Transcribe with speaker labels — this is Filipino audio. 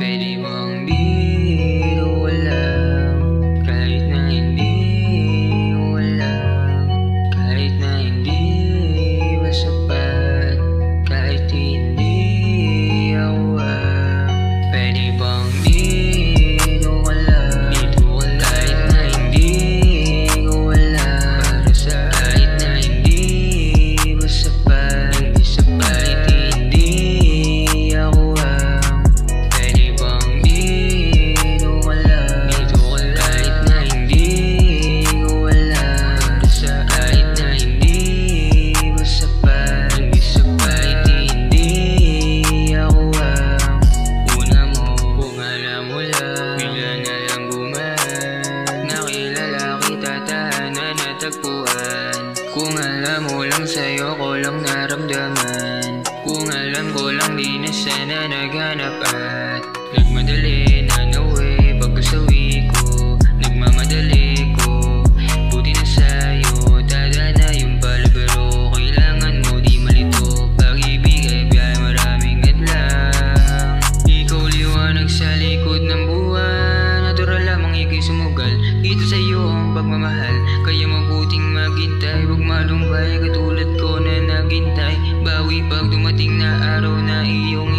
Speaker 1: Pwede bang di ko alam, kahit na hindi ko alam, kahit na hindi ba sapat, kahit hindi ako pwede bang di ko alam, kahit na hindi ko alam, kahit na hindi ba sapat, kahit hindi ako kung alam mo lang sa'yo ko lang naramdaman, kung alam ko lang di na sana naghanap at nagmadali na nawe pagkasawi ko, nagmamadali ko, buti na sa'yo tada na yung palabaro, kailangan mo di malito, pag-ibig ay biyay maraming adlang, ikaw liwanag sa likod ng buwan, natural lamang ikay sumugal, ito sa'yo ang pagmamahal, kaya mabuting maghintay, huwag malumbay katulad ko na naghintay, bawi pag dumating na araw na iyong